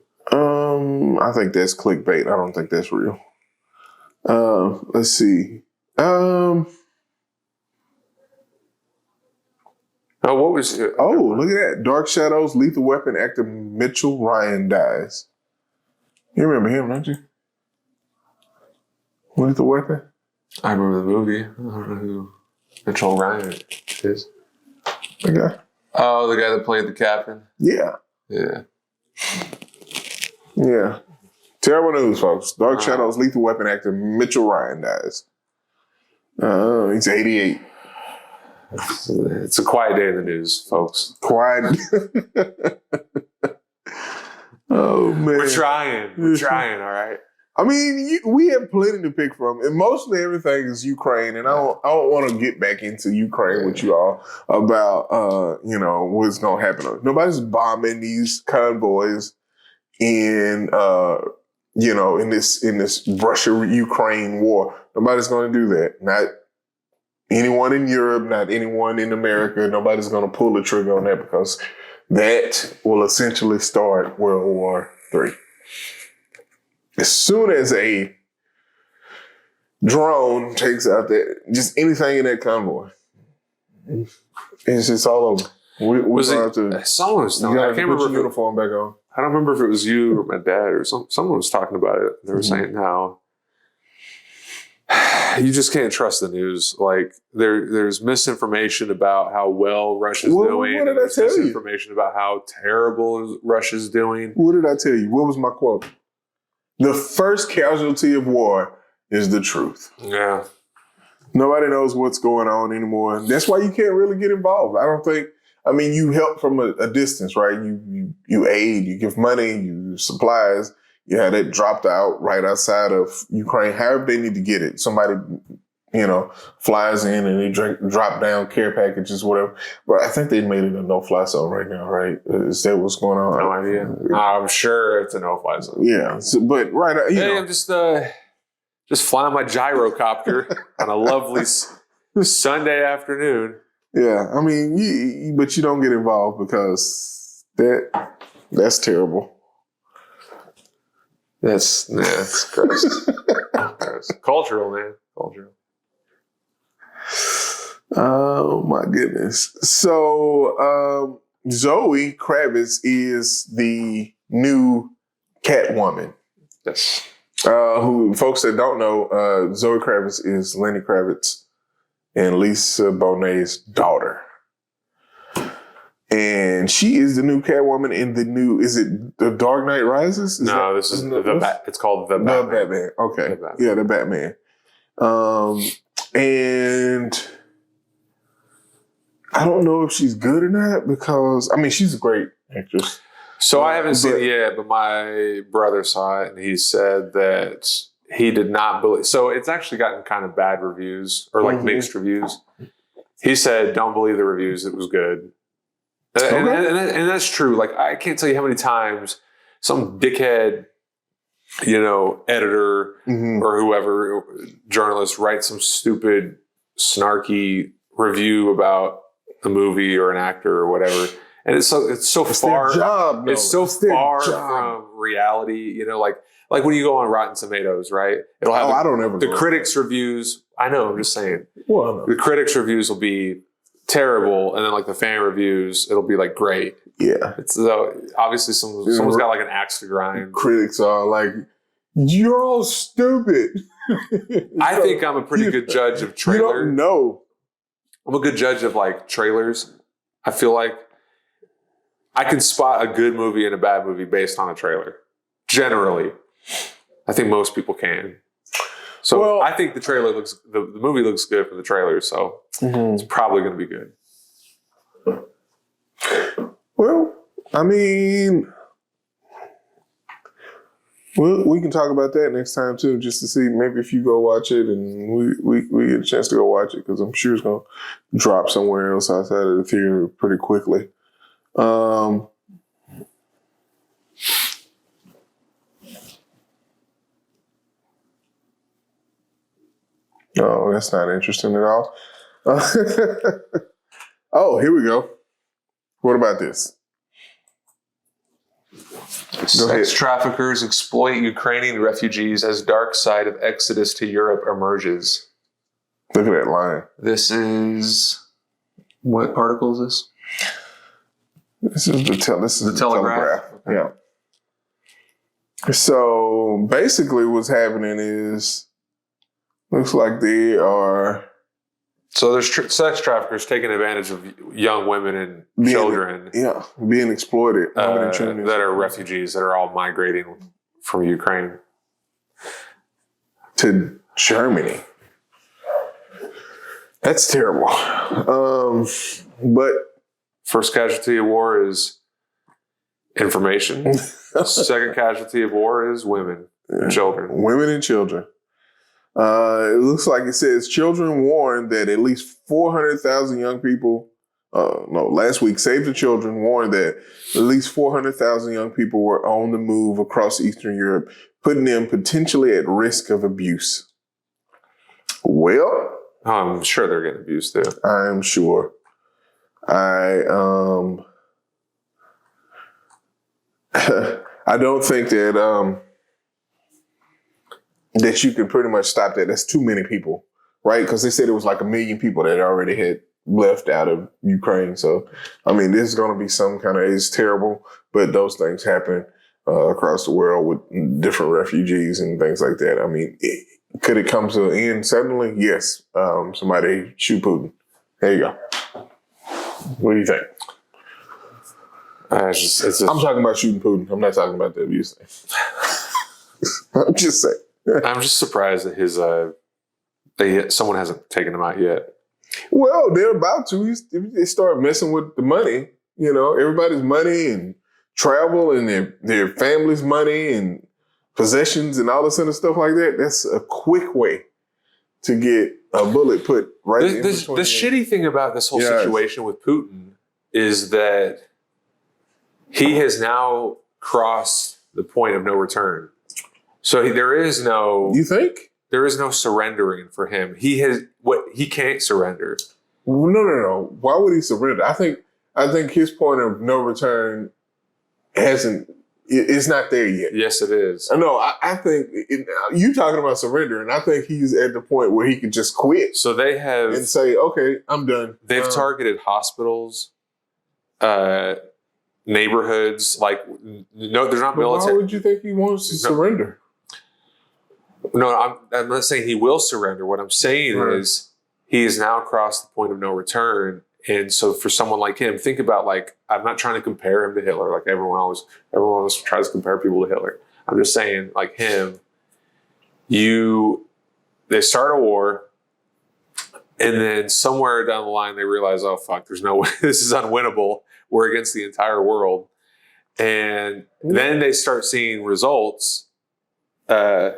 I think that's clickbait. I don't think that's real. Let's see. Oh, what was it? Oh, look at that. Dark Shadows, Lethal Weapon actor Mitchell Ryan dies. You remember him, don't you? Lethal Weapon? I remember the movie. I don't know who Mitchell Ryan is. Okay. Oh, the guy that played the captain? Yeah. Yeah. Yeah. Terrible news, folks. Dark Shadows Lethal Weapon actor Mitchell Ryan dies. He's 88. It's a quiet day in the news, folks. Quiet. Oh, man. We're trying. We're trying, all right? I mean, we have plenty to pick from, and mostly everything is Ukraine. And I don't want to get back into Ukraine with you all about, what's going to happen. Nobody's bombing these convoys in this Russia-Ukraine war. Nobody's going to do that. Not anyone in Europe, not anyone in America. Nobody's going to pull the trigger on that because that will essentially start World War III. As soon as a drone takes out just anything in that convoy, it's just all over. Someone was telling me, I can't remember. Uniform back on. I don't remember if it was you or my dad or someone was talking about it. They were saying how you just can't trust the news. Like there's misinformation about how well Russia's doing. What did I tell you? Misinformation about how terrible Russia's doing. What did I tell you? What was my quote? The first casualty of war is the truth. Yeah. Nobody knows what's going on anymore. That's why you can't really get involved. You help from a distance, right? You aid, you give money, you supplies. You had it dropped out right outside of Ukraine. However they need to get it. Somebody, flies in and they drop down care packages, whatever. But I think they made it a no-fly zone right now, right? Is that what's going on? No idea. I'm sure it's a no-fly zone. Yeah, but right, I'm just flying my gyrocopter on a lovely Sunday afternoon. Yeah, but you don't get involved because that's terrible. That's gross. Gross. Cultural, man. Cultural. Oh my goodness. So Zoe Kravitz is the new Catwoman. Yes. Who folks that don't know, Zoe Kravitz is Lenny Kravitz and Lisa Bonet's daughter. And she is the new Catwoman in the new, is it The Dark Knight Rises? It's called The Batman. The Batman. Okay. The Batman. Yeah, The Batman. And I don't know if she's good or not because, she's a great actress. So I haven't seen it yet, but my brother saw it and he said that he did not believe. So it's actually gotten kind of bad reviews or mixed reviews. He said, don't believe the reviews. It was good. And that's true. Like, I can't tell you how many times some dickhead, editor or whoever, journalist writes some stupid, snarky review about a movie or an actor or whatever. And it's so far from reality, like when you go on Rotten Tomatoes, right? It'll have I don't ever the critics' reviews. I know, I'm just saying. Well, the critics' reviews will be terrible, and then the fan reviews, it'll be great. Yeah. It's obviously someone's got an axe to grind. Critics are like, you're all stupid. I think I'm a pretty good judge of trailers. You don't know. I'm a good judge of trailers. I feel like I can spot a good movie and a bad movie based on a trailer. Generally, I think most people can. So I think the movie looks good for the trailer. So it's probably going to be good. Well, we can talk about that next time too, just to see maybe if you go watch it and we get a chance to go watch it because I'm sure it's going to drop somewhere else outside of the theater pretty quickly. Oh, that's not interesting at all. Oh, here we go. What about this? Sex traffickers exploit Ukrainian refugees as dark side of exodus to Europe emerges. Look at that line. This is... What article is this? This is the Telegraph. Okay. Yeah. So basically what's happening is Looks like they are. So there's sex traffickers taking advantage of young women and children. Being exploited. Women and children that are refugees that are all migrating from Ukraine to Germany. That's terrible. But first casualty of war is information. Second casualty of war is women and children. Women and children. It looks like it says children warned that at least 400,000 young people, last week, Save the Children warned that at least 400,000 young people were on the move across Eastern Europe, putting them potentially at risk of abuse. Well, I'm sure they're getting abused too. I'm sure. I don't think that that you can pretty much stop that. That's too many people, right? Because they said it was like 1 million people that already had left out of Ukraine. So, I mean, this is going to be some kind of, it's terrible, but those things happen across the world with different refugees and things like that. I mean, could it come to an end suddenly? Yes. Somebody shoot Putin. There you go. What do you think? I'm talking about shooting Putin. I'm not talking about the abuse thing. I'm just saying. I'm just surprised that someone hasn't taken him out yet. Well, they're about to. They start messing with the money. You know, everybody's money and travel and their family's money and possessions and all this other stuff like that. That's a quick way to get a bullet put right in between. The shitty thing about this whole situation with Putin is that he has now crossed the point of no return. So there is no. You think? There is no surrendering for him. He can't surrender. No. Why would he surrender? I think his point of no return it's not there yet. Yes, it is. No, I think you talking about surrender, and I think he's at the point where he could just quit. So they have and say, "Okay, I'm done." They've targeted hospitals, neighborhoods. Like, no, there's not military. Why would you think he wants to surrender? No, I'm not saying he will surrender. What I'm saying is he has now crossed the point of no return. And so for someone like him, think about, like, I'm not trying to compare him to Hitler. Like everyone always tries to compare people to Hitler. I'm just saying, like him, they start a war, and then somewhere down the line they realize, oh fuck, there's no way, this is unwinnable. We're against the entire world. And then they start seeing results, by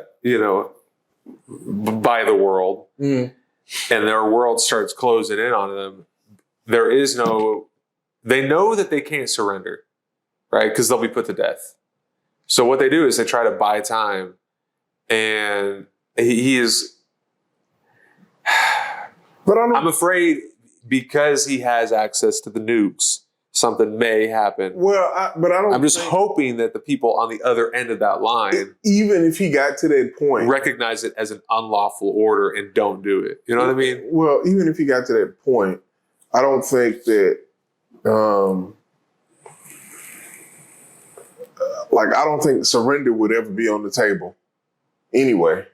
the world, and their world starts closing in on them. They know that they can't surrender, right? Because they'll be put to death. So what they do is they try to buy time, and he is. But I'm afraid because he has access to the nukes, something may happen. Well, I'm just hoping that the people on the other end of that line, even if he got to that point, recognize it as an unlawful order and don't do it. You know what I mean? Well, even if he got to that point, I don't think that, I don't think surrender would ever be on the table anyway.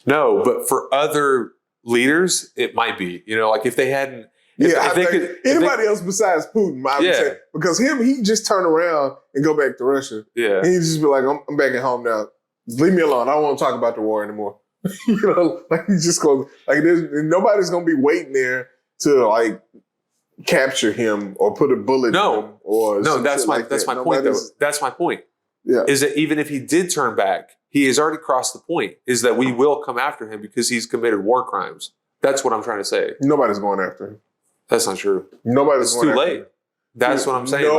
No, but for other leaders, it might be. Like if they hadn't. Anybody else besides Putin, I would say, because he just turn around and go back to Russia. Yeah, and he'd just be like, "I'm back at home now. Leave me alone. I don't want to talk about the war anymore." He's just going nobody's gonna be waiting there to capture him or put a bullet in him or that's my point though. That's my point. Yeah, is that even if he did turn back, he has already crossed the point. Is that we will come after him because he's committed war crimes. That's what I'm trying to say. Nobody's going after him. That's not true. It's too late. That's what I'm saying. If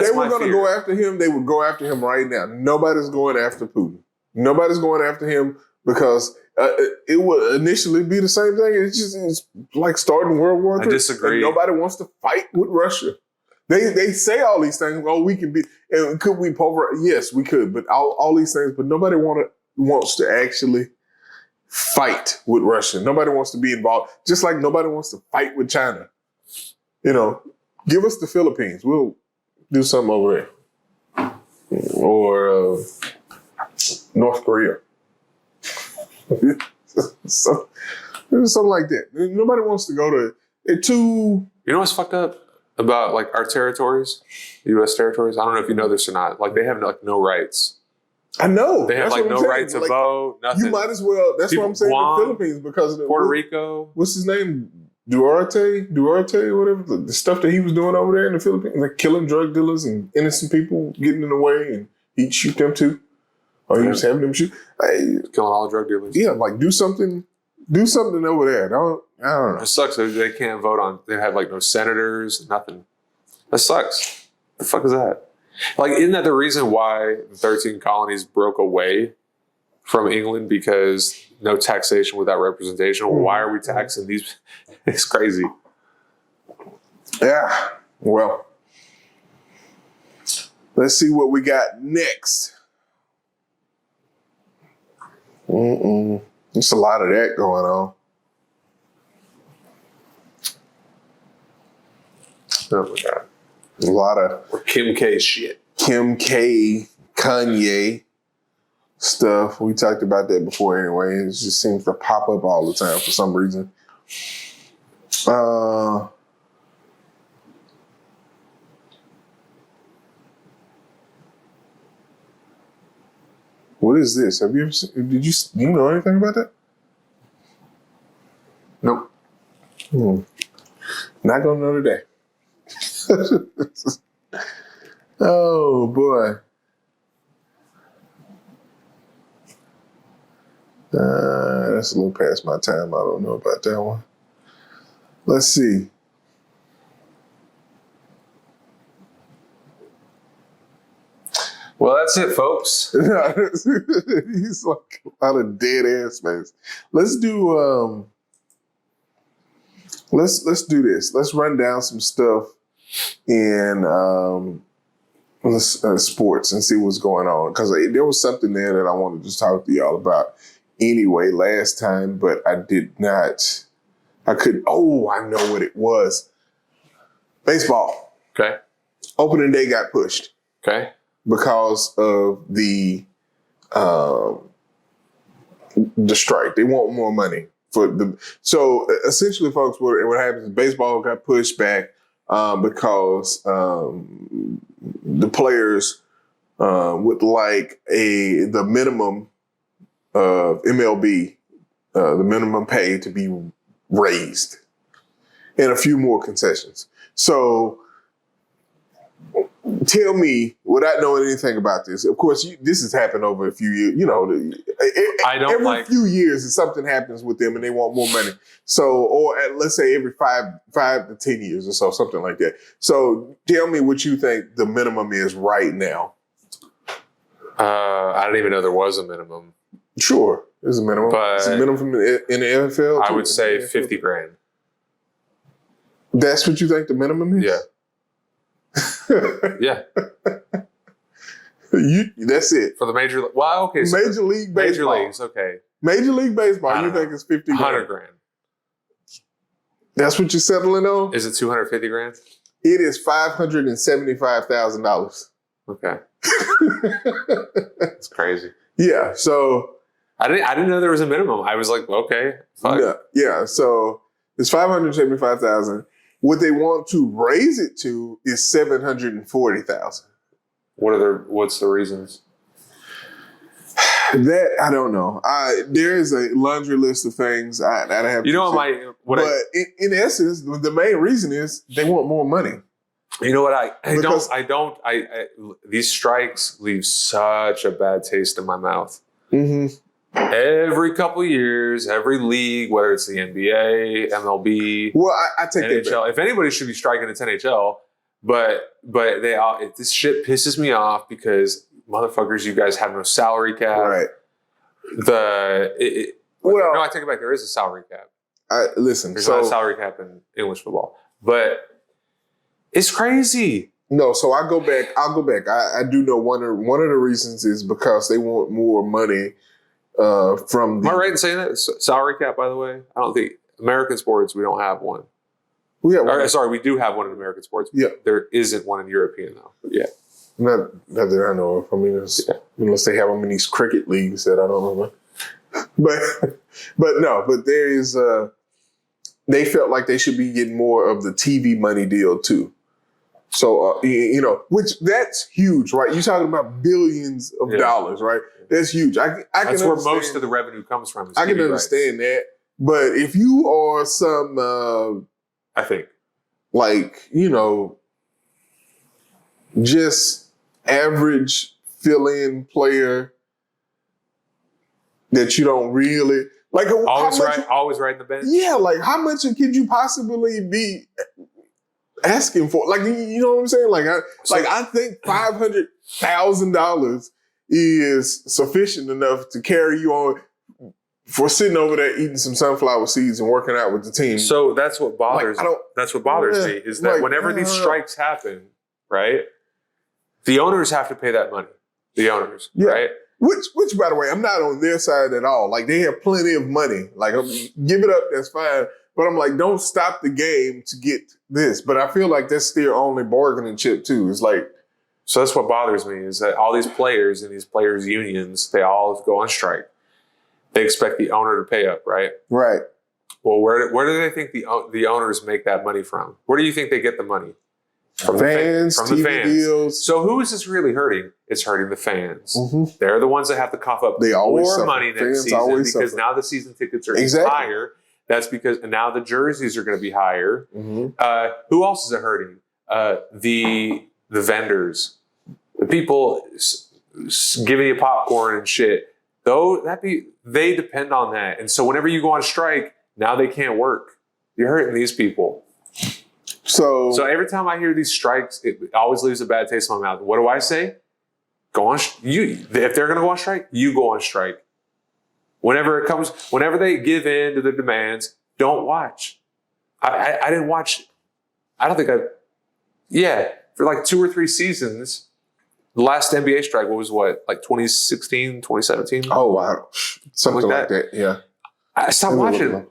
they were going to go after him, they would go after him right now. Nobody's going after Putin. Nobody's going after him because it would initially be the same thing. It's like starting World War III. I disagree. And nobody wants to fight with Russia. They say all these things. Oh, we can be. And could we pulverize? Yes, we could. But all these things. But nobody wants to actually fight with Russia. Nobody wants to be involved. Just like nobody wants to fight with China. Give us the Philippines. We'll do something over there. Or North Korea. So it was something like that. Nobody wants to go to it too. You know what's fucked up about like our territories, U.S. territories? I don't know if you know this or not. Like they have like no rights. I know. They have like no right to vote. Nothing. You might as well. That's what I'm saying. Guam, the Philippines because of the, Puerto Rico. What's his name? Duarte, whatever. The stuff that he was doing over there in the Philippines, like killing drug dealers and innocent people getting in the way, and he'd shoot them too, or he was having them shoot. Killing all the drug dealers. Yeah, like do something over there. I don't know. It sucks that they can't vote on. They have like no senators, nothing. That sucks. The fuck is that? Like, isn't that the reason why the 13 colonies broke away from England? Because no taxation without representation. Well, why are we taxing these? It's crazy. Yeah. Well, let's see what we got next. There's a lot of that going on. Oh my God. A lot of Kim K shit. Kim K, Kanye stuff. We talked about that before anyway. It just seems to pop up all the time for some reason. What is this? Have you ever seen, do you know anything about that? Nope. Not gonna know today. Oh boy. That's a little past my time. I don't know about that one. Let's see. Well, that's it, folks. He's like a lot of dead ass space. Let's do let's do this. Let's run down some stuff in sports and see what's going on. Because there was something there that I wanted to talk to y'all about anyway last time, but I did not. I couldn't. Oh, I know what it was. Baseball. Okay. Opening day got pushed. Okay. Because of the strike. They want more money for the. So essentially, folks, what happens is baseball got pushed back because the players would like the minimum of MLB, the minimum pay to be raised, and a few more concessions. So. Tell me, without knowing anything about this, of course, this has happened over a few years. You know, every few years, something happens with them and they want more money. So, or let's say every 5 to 10 years or so, something like that. So, tell me what you think the minimum is right now. I didn't even know there was a minimum. Sure, there's a minimum. But it's a minimum in the NFL. I would say 50 grand. That's what you think the minimum is? Yeah. Yeah. That's it. For the major league. Well, okay. So Major League Baseball. Major leagues, okay. Major League Baseball, you think it's 50 grand? 100 grand. That's what you're settling on? Is it 250 grand? It is $575,000. Okay. It's crazy. Yeah. So I didn't know there was a minimum. I was like, okay, fine. Yeah. So it's $575,000. What they want to raise it to is $740,000. What's the reasons? That I don't know. There is a laundry list of things I have. You know but in essence, the main reason is they want more money. You know what? These strikes leave such a bad taste in my mouth. Mm-hmm. Every couple of years, every league, whether it's the NBA, MLB, well, I take NHL. that back. If anybody should be striking, it's NHL. But this shit pisses me off because motherfuckers, you guys have no salary cap. Right. No, I take it back. There is a salary cap. Listen, there's not a salary cap in English football, but it's crazy. No, so I'll go back. I do know one of the reasons is because they want more money. Am I right in saying that? Salary cap, by the way? I don't think American sports, we don't have one. We have one. Sorry, we do have one in American sports. Yeah. There isn't one in European, though. But yeah. Not that I know of. I mean, unless they have them in these cricket leagues that I don't know about. but there is they felt like they should be getting more of the TV money deal too. So which that's huge, right? You're talking about billions of dollars, right? That's huge. That's where most of the revenue comes from. I can understand that, but if you are some, I think, like just average fill-in player that you don't really like, always right in the bench. Yeah, like how much could you possibly be asking for? Like, you know what I'm saying? Like, I think $500,000 is sufficient enough to carry you on for sitting over there eating some sunflower seeds and working out with the team. So that's what bothers. That's what bothers me is that whenever these strikes happen, right, the owners have to pay that money. The owners, right? Which, by the way, I'm not on their side at all. Like, they have plenty of money. Like, give it up, that's fine. But I'm like, don't stop the game to get this. But I feel like that's their only bargaining chip too. It's like, so that's what bothers me is that all these players and these players' unions, they all go on strike. They expect the owner to pay up, right? Right. Well, where do they think the owners make that money from? Where do you think they get the money? From fans, from TV the fans. deals. So who is this really hurting? It's hurting the fans. Mm-hmm. They're the ones that have to cough up more money next season because now the season tickets are higher. That's because now the jerseys are going to be higher. Mm-hmm. Who else is it hurting? The vendors, the people giving you popcorn and shit. They depend on that. And so whenever you go on strike, now they can't work. You're hurting these people. So every time I hear these strikes, it always leaves a bad taste in my mouth. What do I say? Go on. If they're going to go on strike, you go on strike. Whenever they give in to the demands, don't watch. I didn't watch. I don't think for like 2 or 3 seasons. The last NBA strike was like 2016, 2017? Oh, wow. Something like that. Yeah. I stopped watching.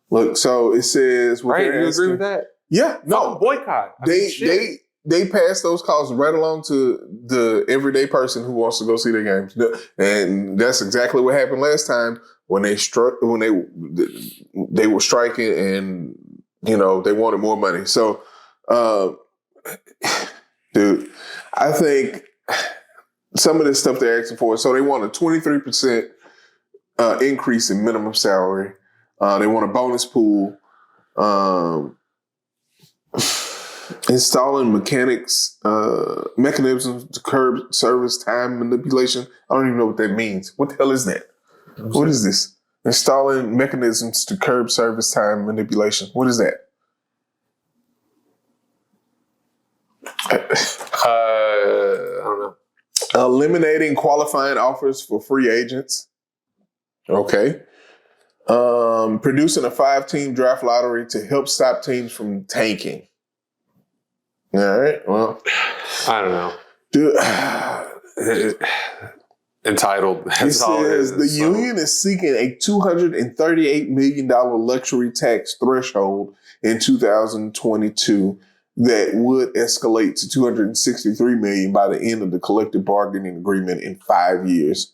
Look, so it says... Right, you agree with that? Yeah. No. Boycott. They pass those costs right along to the everyday person who wants to go see their games. And that's exactly what happened last time when they were striking and, they wanted more money. So, dude, I think some of this stuff they're asking for, so they want a 23% increase in minimum salary. They want a bonus pool. Installing mechanisms to curb service time manipulation. I don't even know what that means. What the hell is that? What is this? Installing mechanisms to curb service time manipulation. What is that? I don't know. Eliminating qualifying offers for free agents. Okay. Producing a 5-team draft lottery to help stop teams from tanking. All right. Well, I don't know. Dude, entitled. It says the union is seeking a $238 million luxury tax threshold in 2022 that would escalate to $263 million by the end of the collective bargaining agreement in 5 years.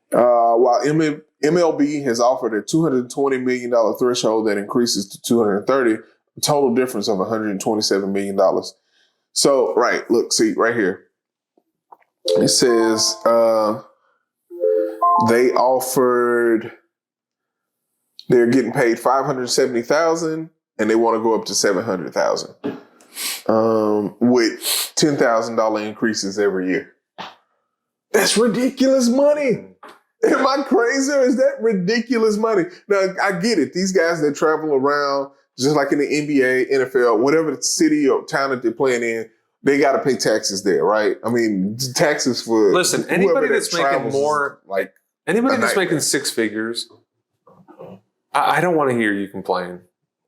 While MLB has offered a $220 million threshold that increases to $230, a total difference of $127 million. So, right, look, see, right here. It says they're getting paid $570,000 and they want to go up to $700,000 with $10,000 increases every year. That's ridiculous money. Am I crazy or is that ridiculous money? Now, I get it. These guys that travel around, just like in the NBA, NFL, whatever the city or town that they're playing in, they got to pay taxes there, right? I mean, taxes for... Listen, anybody that's making more... like anybody that's making 6 figures, I don't want to hear you complain.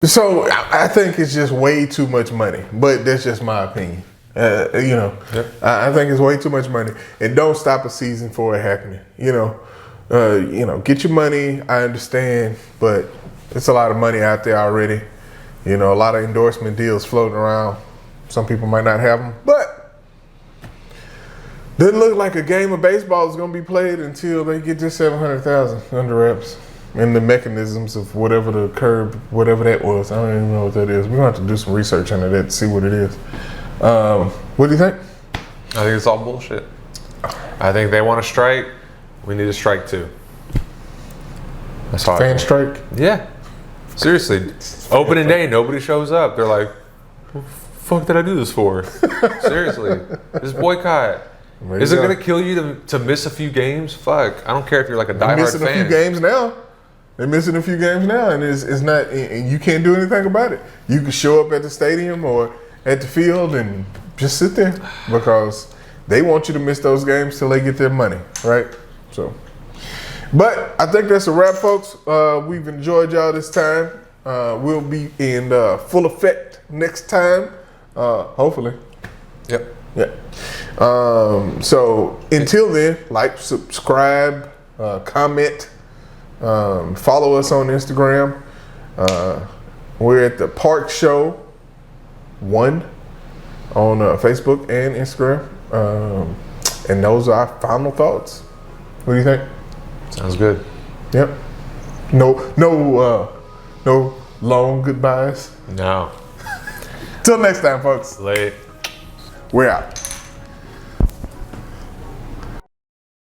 So I think it's just way too much money, but that's just my opinion. Yep. I think it's way too much money, and don't stop a season for it happening. Get your money. I understand, but it's a lot of money out there already. A lot of endorsement deals floating around. Some people might not have them, but Doesn't look like a game of baseball is going to be played until they get this 700,000 under wraps and the mechanisms of whatever the curb, whatever that was. I don't even know what that is. We're going to have to do some research into that to see what it is. What do you think? I think it's all bullshit. I think they want to strike. We need to strike too. That's how Fan strike? Yeah. Seriously. Opening day, nobody shows up. They're like, what the fuck did I do this for? Seriously. Just boycott. Is it going to kill you to miss a few games? Fuck. I don't care if you're like a diehard fan. They're missing a few games now. They're missing a few games now, and it's not, and you can't do anything about it. You can show up at the stadium or at the field and just sit there because they want you to miss those games till they get their money, right? So, but I think that's a wrap, folks. We've enjoyed y'all this time. We'll be in full effect next time, hopefully. Yep. Yeah. So until then, like, subscribe, comment, follow us on Instagram. We're at the Park Show 1 on Facebook and Instagram. And those are our final thoughts. What do you think? Sounds good. Yep. No long goodbyes. No. Till next time, folks. Late. We're out.